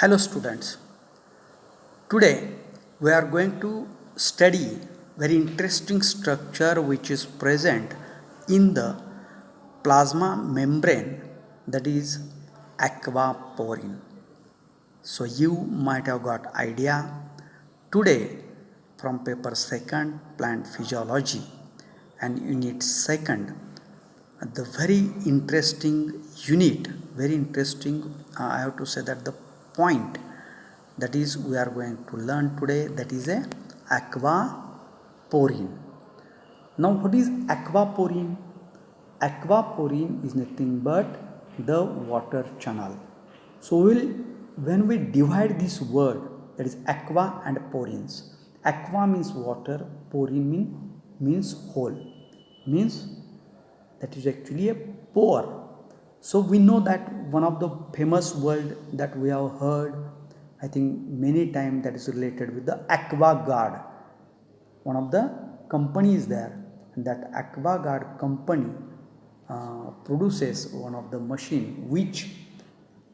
Hello students. Today we are going to study very interesting structure which is present in the plasma membrane, that is aquaporin. So you might have got idea today from paper second plant physiology and unit second, the very interesting unit, very interesting, I have to say that the point that is we are going to learn today, that is a aquaporin. Now what is aquaporin? Aquaporin is nothing but the water channel. So when we divide this word, that is aqua and porins, aqua means water, porin means hole, means that is actually a pore. So we know that one of the famous word that we have heard, I think many times, that is related with the AquaGuard. One of the company is there, and that AquaGuard company produces one of the machine which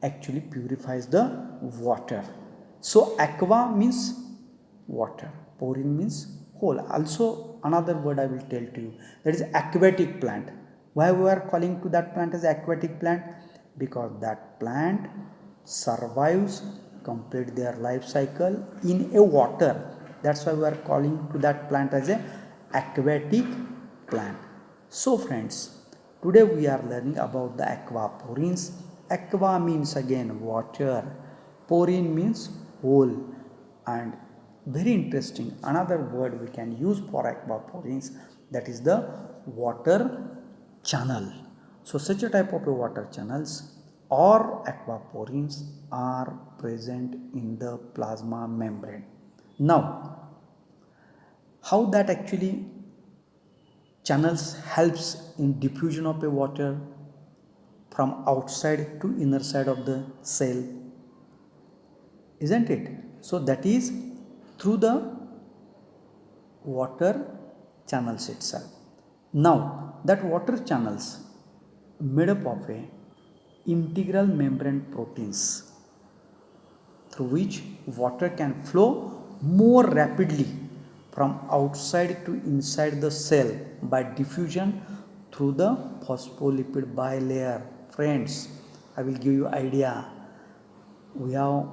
actually purifies the water. So aqua means water, porin means hole. Also another word I will tell to you, that is aquatic plant. Why we are calling to that plant as aquatic plant? Because that plant survives, complete their life cycle in a water. That's why we are calling to that plant as a aquatic plant. So friends, today we are learning about the aquaporins. Aqua means again water, porin means hole, and very interesting another word we can use for aquaporins, that is the water channel. So such a type of a water channels or aquaporins are present in the plasma membrane. Now how that actually channels helps in diffusion of a water from outside to inner side of the cell, isn't it? So that is through the water channels itself. Now that water channels made up of a integral membrane proteins through which water can flow more rapidly from outside to inside the cell by diffusion through the phospholipid bilayer. Friends, I will give you idea. We have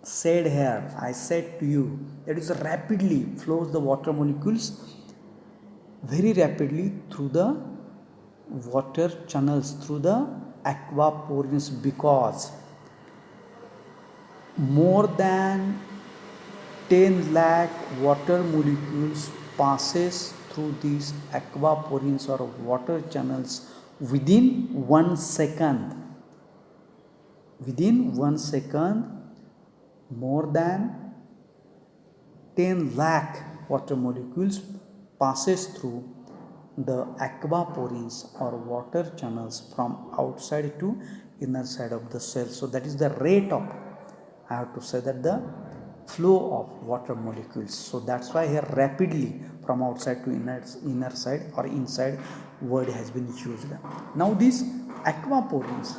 said here, I said to you, that is rapidly flows the water molecules very rapidly through the water channels, through the aquaporins, because more than 10 lakh water molecules passes through these aquaporins or water channels within 1 second. Within 1 second, more than 10 lakh water molecules passes through the aquaporins or water channels from outside to inner side of the cell. So that is the rate of, I have to say that, the flow of water molecules. So that's why here rapidly from outside to inner side or inside word has been used. Now these aquaporins,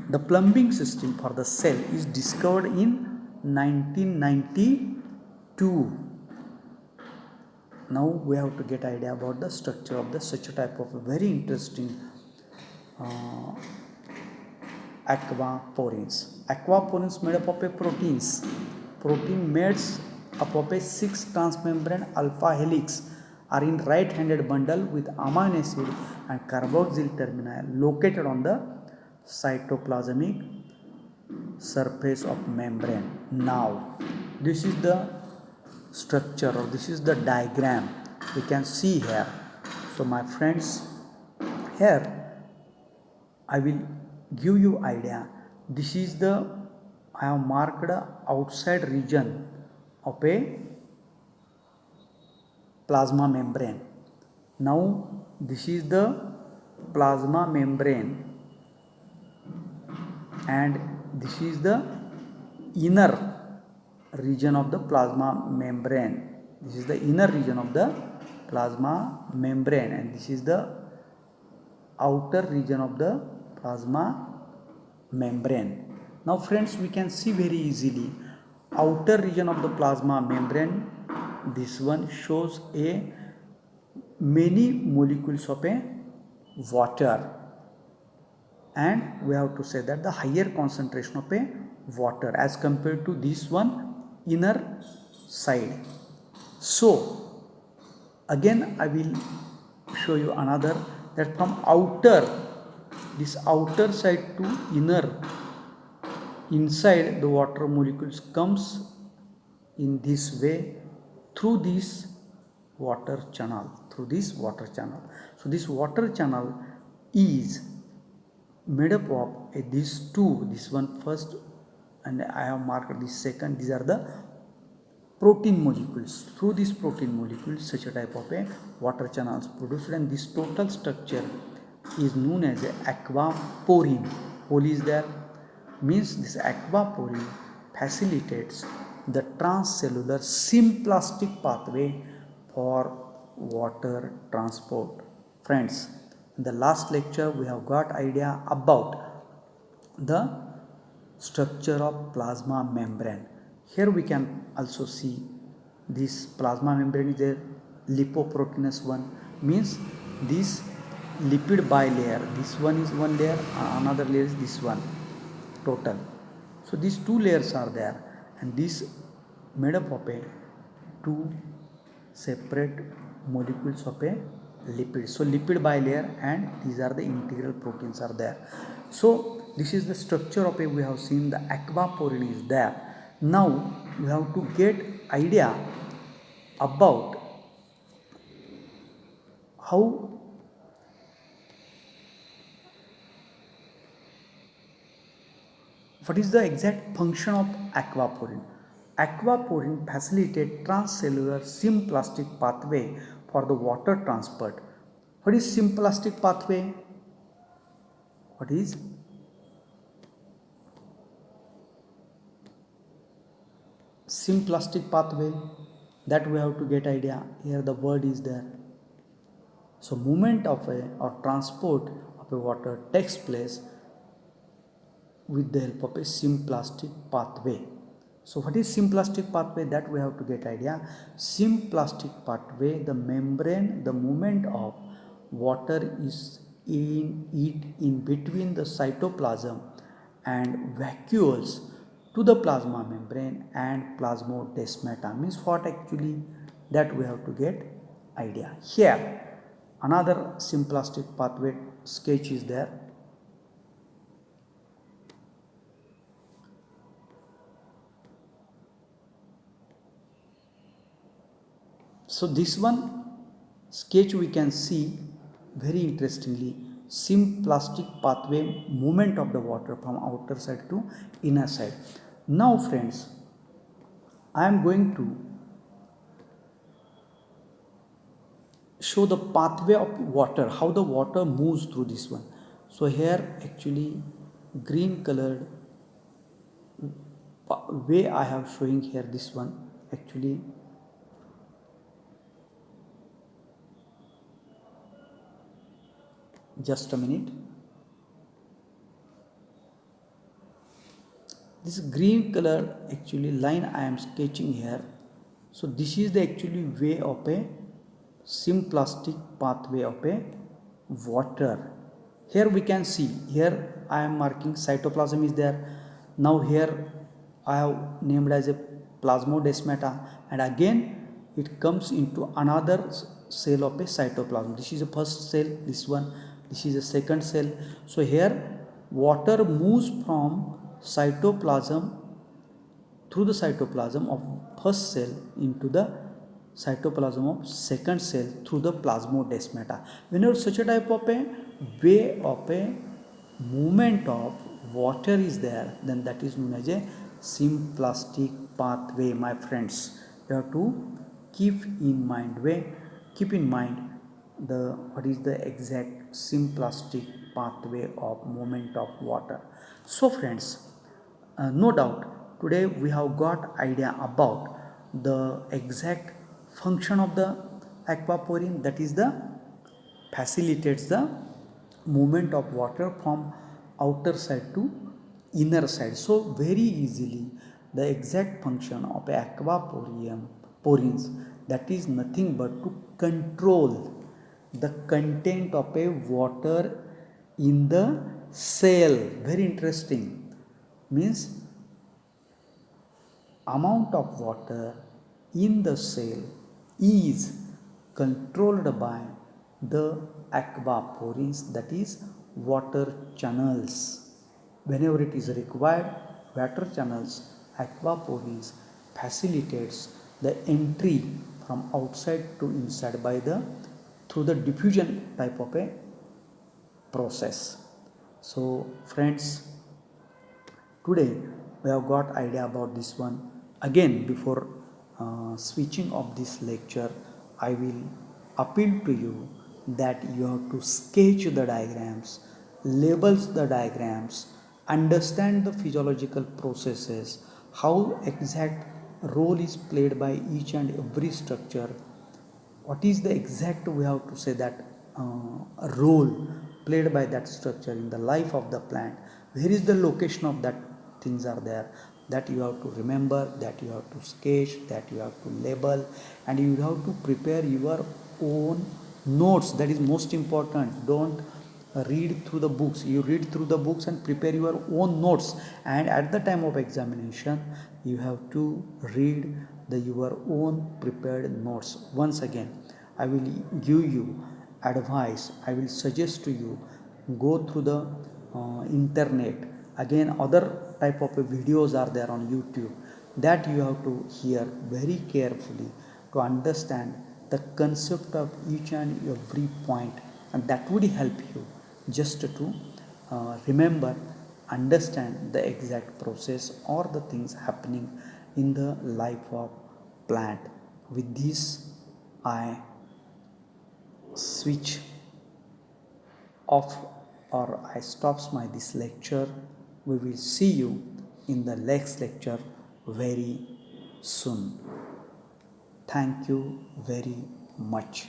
the plumbing system for the cell is discovered in 1992. Now we have to get idea about the structure of the such a type of a very interesting aquaporins. Aquaporins made up of a proteins. Protein made up of a 6 transmembrane alpha helix are in right-handed bundle with amino acid and carboxyl termini located on the cytoplasmic surface of membrane. Now this is the structure, or this is the diagram we can see here. So my friends, here I will give you idea. This is the, I have marked outside region of a plasma membrane. Now this is the plasma membrane and this is the inner region of the plasma membrane. This is the inner region of the plasma membrane and this is the outer region of the plasma membrane. Now friends, we can see very easily outer region of the plasma membrane. This one shows a many molecules of a water, and we have to say that the higher concentration of a water as compared to this one inner side. So again I will show you another, that from outer, this outer side to inner, inside the water molecules comes in this way through this water channel, so this water channel is made up of these two, this one first and I have marked this second. These are the protein molecules. Through these protein molecules such a type of a water channel is produced, and this total structure is known as aquaporine. Hole is there, means this aquaporine facilitates the transcellular symplastic pathway for water transport. Friends, in the last lecture we have got idea about the structure of plasma membrane. Here we can also see this plasma membrane is a lipoproteinous one, means this lipid bilayer, this one is one layer, another layer is this one total. So these two layers are there, and this made up of a two separate molecules of a lipid. So lipid bilayer, and these are the integral proteins are there. So this is the structure of a, we have seen the aquaporine is there. Now we have to get idea about how what is the exact function of aquaporine. Aquaporine facilitates transcellular symplastic pathway for the water transport. What is symplastic pathway? What is symplastic pathway? That we have to get idea. Here the word is there. So movement of a or transport of a water takes place with the help of a symplastic pathway. So what is symplastic pathway? That we have to get idea. Symplastic pathway, the membrane, the movement of water is in between the cytoplasm and vacuoles to the plasma membrane and plasmodesmata. Means what actually? That we have to get idea. Here another symplastic pathway sketch is there. So this one sketch we can see very interestingly, symplastic pathway movement of the water from outer side to inner side. Now friends, I am going to show the pathway of water, how the water moves through this one. So here actually green colored way I have showing here, this one actually just a minute. This green color actually line I am sketching here. So this is the actually way of a symplastic pathway of a water. Here we can see, here I am marking cytoplasm is there. Now here I have named as a plasmodesmata, and again it comes into another cell of a cytoplasm. This is the first cell, this one, this is the second cell. So here water moves from cytoplasm through the cytoplasm of first cell into the cytoplasm of second cell through the plasmodesmata. Whenever such a type of a way of a movement of water is there, then that is known as a symplastic pathway, my friends. You have to keep in mind the what is the exact symplastic pathway of movement of water. So friends, no doubt today we have got idea about the exact function of the aquaporine, that is the facilitates the movement of water from outer side to inner side. So very easily the exact function of aquaporins, that is nothing but to control the content of a water in the cell. Very interesting. Means amount of water in the cell is controlled by the aquaporins, that is water channels. Whenever it is required, water channels, aquaporins facilitates the entry from outside to inside by the through the diffusion type of a process. So friends, today we have got idea about this one. Again, before switching off this lecture, I will appeal to you that you have to sketch the diagrams, labels the diagrams, understand the physiological processes, how exact role is played by each and every structure, what is the exact, we have to say that role played by that structure in the life of the plant, where is the location of that things are there, that you have to remember, that you have to sketch, that you have to label, and you have to prepare your own notes. That is most important. Don't read through the books. You read through the books and prepare your own notes, and at the time of examination you have to read your own prepared notes. Once again, I will give you advice, I will suggest to you, go through the internet. Again, other type of videos are there on YouTube, that you have to hear very carefully to understand the concept of each and every point, and that would help you just to remember, understand the exact process or the things happening in the life of plant. With this, I switch off, or I stops my this lecture. We will see you in the next lecture very soon. Thank you very much.